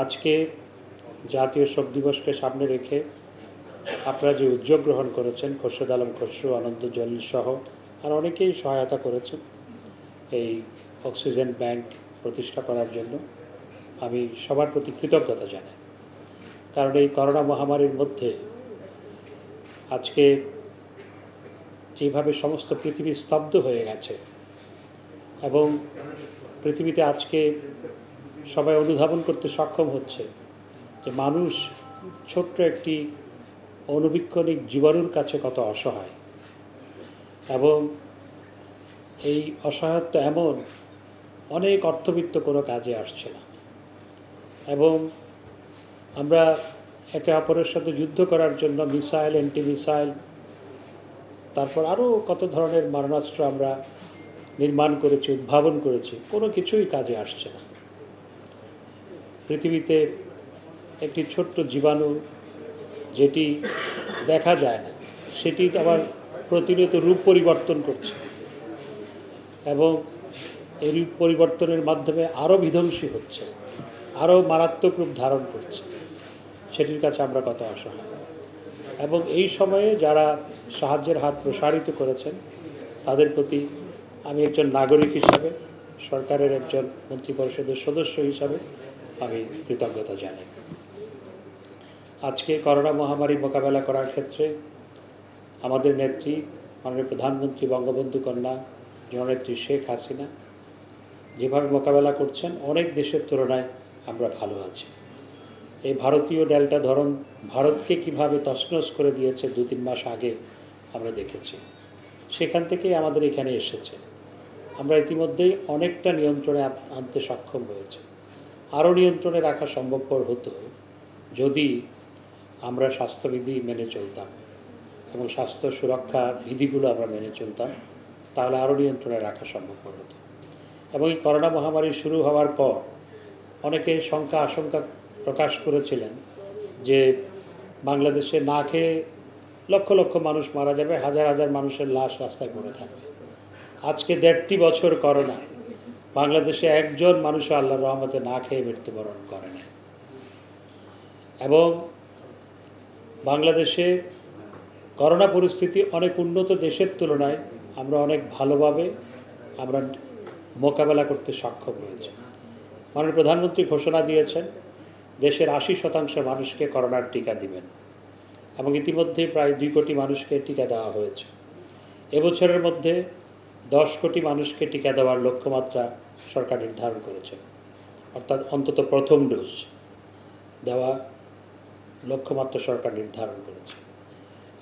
আজকে জাতীয় শোক দিবসকে সামনে রেখে আপনারা যে উদ্যোগ গ্রহণ করেছেন, খোরশেদ আলম খসরু, অনন্ত জলিল সহ আর অনেকেই সহায়তা করেছেন এই অক্সিজেন ব্যাংক প্রতিষ্ঠা করার জন্য, আমি সবার প্রতি কৃতজ্ঞতা জানাই। কারণ এই করোনা মহামারীর মধ্যে আজকে যেভাবে সমস্ত পৃথিবী স্তব্ধ হয়ে গেছে এবং পৃথিবীতে আজকে সবাই অনুধাবন করতে সক্ষম হচ্ছে যে মানুষ ছোট্ট একটি অণুবীক্ষণিক জীবাণুর কাছে কত অসহায়, এবং এই অসহায়ত্ব এমন অনেক অর্থবিত্ত কোনো কাজে আসছে না, এবং আমরা একে অপরের সাথে যুদ্ধ করার জন্য মিসাইল, অ্যান্টি মিসাইল, তারপর আরও কত ধরনের মারণাস্ত্র আমরা নির্মাণ করেছি, উদ্ভাবন করেছি, কোনো কিছুই কাজে আসছে না। পৃথিবীতে একটি ছোট্ট জীবাণু যেটি দেখা যায় না, সেটি আবার প্রতিনিয়ত রূপ পরিবর্তন করছে এবং এই রূপ পরিবর্তনের মাধ্যমে আরও বিধ্বংসী হচ্ছে, আরও মারাত্মক রূপ ধারণ করছে। সেটির কাছে আমরা কত অসহায়। এবং এই সময়ে যারা সাহায্যের হাত প্রসারিত করেছেন তাদের প্রতি আমি একজন নাগরিক হিসাবে, সরকারের একজন মন্ত্রিপরিষদের সদস্য হিসাবে আমি কৃতজ্ঞতা জানাই। আজকে করোনা মহামারী মোকাবেলা করার ক্ষেত্রে আমাদের নেত্রী মাননীয় প্রধানমন্ত্রী বঙ্গবন্ধু কন্যা জননেত্রী শেখ হাসিনা যেভাবে মোকাবেলা করছেন, অনেক দেশের তুলনায় আমরা ভালো আছি। এই ভারতীয় ডেল্টা ধরন ভারতকে কিভাবে তছনছ করে দিয়েছে 2-3 মাস আগে আমরা দেখেছি, সেখান থেকেই আমাদের এখানে এসেছে। আমরা ইতিমধ্যেই অনেকটা নিয়ন্ত্রণে আনতে সক্ষম হয়েছে। আরও নিয়ন্ত্রণে রাখা সম্ভবপর হতো যদি আমরা স্বাস্থ্যবিধি মেনে চলতাম এবং স্বাস্থ্য সুরক্ষা বিধিগুলো আমরা মেনে চলতাম, তাহলে আরও নিয়ন্ত্রণে রাখা সম্ভবপর হতো। এবং এই করোনা মহামারী শুরু হওয়ার পর অনেকে আশঙ্কা প্রকাশ করেছিলেন যে বাংলাদেশে না খেয়ে লক্ষ লক্ষ মানুষ মারা যাবে, হাজার হাজার মানুষের লাশ রাস্তায় পড়ে থাকবে। আজকে 1.5 বছর করোনা, বাংলাদেশে একজন মানুষও আল্লাহর রহমতে না খেয়ে মৃত্যুবরণ করে না। এবং বাংলাদেশে করোনা পরিস্থিতি অনেক উন্নত দেশের তুলনায় আমরা অনেক ভালোভাবে আমরা মোকাবেলা করতে সক্ষম হয়েছে। মাননীয় প্রধানমন্ত্রী ঘোষণা দিয়েছেন দেশের 80% মানুষকে করোনার টিকা দিবেন, এবং ইতিমধ্যে প্রায় 2 কোটি মানুষকে টিকা দেওয়া হয়েছে। এবছরের মধ্যে 10 কোটি মানুষকে টিকা দেওয়ার লক্ষ্যমাত্রা সরকার নির্ধারণ করেছে, অর্থাৎ অন্তত প্রথম ডোজ দেওয়া লক্ষ্যমাত্রা সরকার নির্ধারণ করেছে।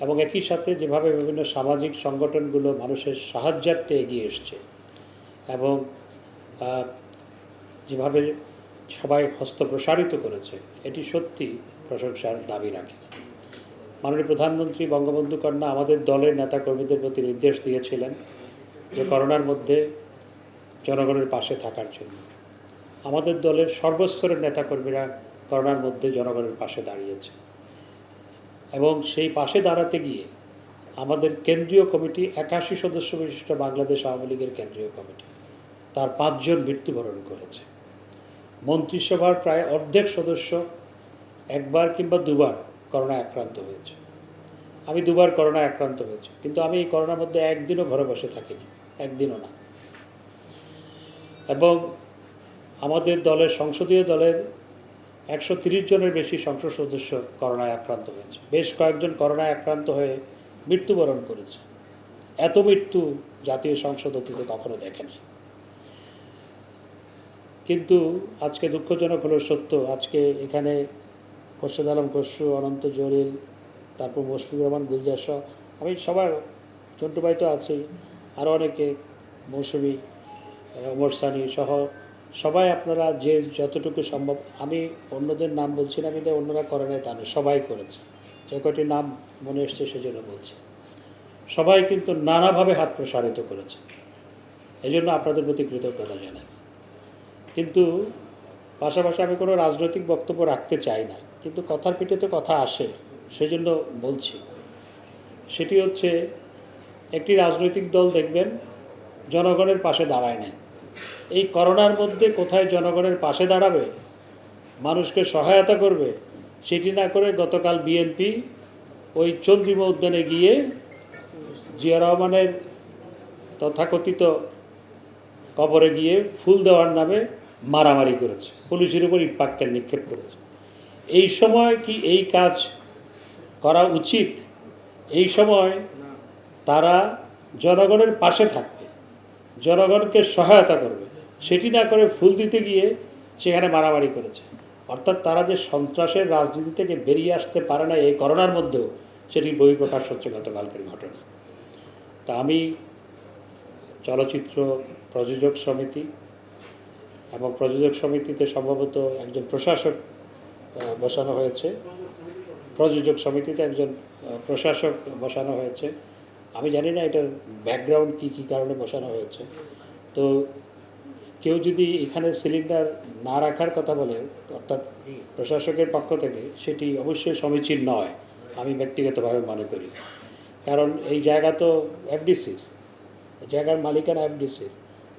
এবং একই সাথে যেভাবে বিভিন্ন সামাজিক সংগঠনগুলো মানুষের সাহায্যার্থে এগিয়ে এসছে এবং যেভাবে সবাই হস্ত প্রসারিত করেছে, এটি সত্যি প্রশংসার দাবি রাখে। মাননীয় প্রধানমন্ত্রী বঙ্গবন্ধু কন্যা আমাদের দলের নেতাকর্মীদের প্রতি নির্দেশ দিয়েছিলেন যে করোনার মধ্যে জনগণের পাশে থাকার জন্য। আমাদের দলের সর্বস্তরের নেতাকর্মীরা করোনার মধ্যে জনগণের পাশে দাঁড়িয়েছে, এবং সেই পাশে দাঁড়াতে গিয়ে আমাদের কেন্দ্রীয় কমিটি 81 সদস্য বিশিষ্ট বাংলাদেশ আওয়ামী লীগের কেন্দ্রীয় কমিটি, তার 5 জন মৃত্যুবরণ করেছে। মন্ত্রিসভার প্রায় অর্ধেক সদস্য একবার কিংবা দুবার করোনায় আক্রান্ত হয়েছে। আমি 2বার করোনায় আক্রান্ত হয়েছি, কিন্তু আমি এই করোনার মধ্যে একদিনও ঘরে বসে থাকিনি, একদিনও না। এবং আমাদের দলের সংসদীয় দলের 130 জনের বেশি সংসদ সদস্য করোনায় আক্রান্ত হয়েছে। বেশ কয়েকজন করোনায় আক্রান্ত হয়ে মৃত্যুবরণ করেছে। এত মৃত্যু জাতীয় সংসদ অতীতে কখনো দেখেনি। কিন্তু আজকে দুঃখজনক হলো সত্য, আজকে এখানে খোরশেদ আলম খসরু, অনন্ত জলিল, তারপর মুশফিকুর রহমান গুলজার সহ, আমি সবার, চন্টু ভাই তো আছেই, আরও অনেকে, মৌসুমী, ওমর সানি সহ সবাই, আপনারা যে যতটুকু সম্ভব, আমি অন্যদের নাম বলছি না কিন্তু অন্যরা করে নাই তা নয়, সবাই করেছে। যে কয়টি নাম মনে এসছে সেজন্য বলছি। সবাই কিন্তু নানাভাবে হাত প্রসারিত করেছে, এই জন্য আপনাদের প্রতি কৃতজ্ঞতা জানাই। কিন্তু পাশাপাশি আমি কোনো রাজনৈতিক বক্তব্য রাখতে চাই না, কিন্তু কথার পিঠে তো কথা আসে, সেজন্য বলছি। সেটি হচ্ছে, একটি রাজনৈতিক দল দেখবেন জনগণের পাশে দাঁড়ায় না। এই করোনার মধ্যে কোথায় জনগণের পাশে দাঁড়াবে মানুষকে সহায়তা করবে, সেটি না করে গতকাল বিএনপি ওই চন্দ্রিমা উদ্যানে গিয়ে জিয়া রহমানের তথাকথিত কবরে গিয়ে ফুল দেওয়ার নামে মারামারি করেছে, পুলিশের উপর ইটপাটকেল নিক্ষেপ করেছে। এই সময় কি এই কাজ করা উচিত? এই সময় তারা জনগণের পাশে থাকবে, জনগণকে সহায়তা করবে, সেটি না করে ফুল দিতে গিয়ে সেখানে মারামারি করেছে। অর্থাৎ তারা যে সন্ত্রাসের রাজনীতি থেকে বেরিয়ে আসতে পারে না এই করোনার মধ্যেও, সেটি বহিঃপ্রকাশ হচ্ছে গতকালকের ঘটনা। তা আমি চলচ্চিত্র প্রযোজক সমিতি এবং প্রযোজক সমিতিতে সম্ভবত একজন প্রশাসক বসানো হয়েছে, প্রযোজক সমিতিতে একজন প্রশাসক বসানো হয়েছে। আমি জানি না এটার ব্যাকগ্রাউন্ড কী কারণে বসানো হয়েছে। তো কেউ যদি এখানে সিলিন্ডার না রাখার কথা বলে, অর্থাৎ প্রশাসকের পক্ষ থেকে, সেটি অবশ্যই সমীচীন নয়, আমি ব্যক্তিগতভাবে মনে করি। কারণ এই জায়গা তো এফডিসির, জায়গার মালিকানা এফডিসির,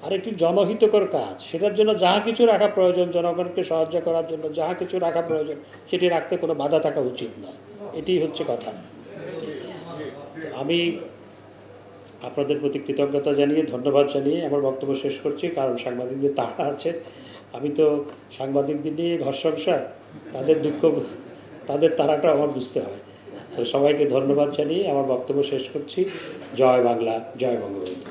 আর একটি জনহিতকর কাজ, সেটার জন্য যাহা কিছু রাখা প্রয়োজন, জনগণকে সাহায্য করার জন্য যাহা কিছু রাখা প্রয়োজন, সেটি রাখতে কোনো বাধা থাকা উচিত নয়। এটি হচ্ছে কথা। আমি আপনাদের প্রতি কৃতজ্ঞতা জানিয়ে, ধন্যবাদ জানিয়ে আমার বক্তব্য শেষ করছি, কারণ সাংবাদিকদের তাড়া আছে। আমি তো সাংবাদিকদের নিয়ে ঘর সংসার, তাদের দুঃখ, তাদের তাড়াটা আমার বুঝতে হয়। তো সবাইকে ধন্যবাদ জানিয়ে আমার বক্তব্য শেষ করছি। জয় বাংলা, জয় বঙ্গবন্ধু।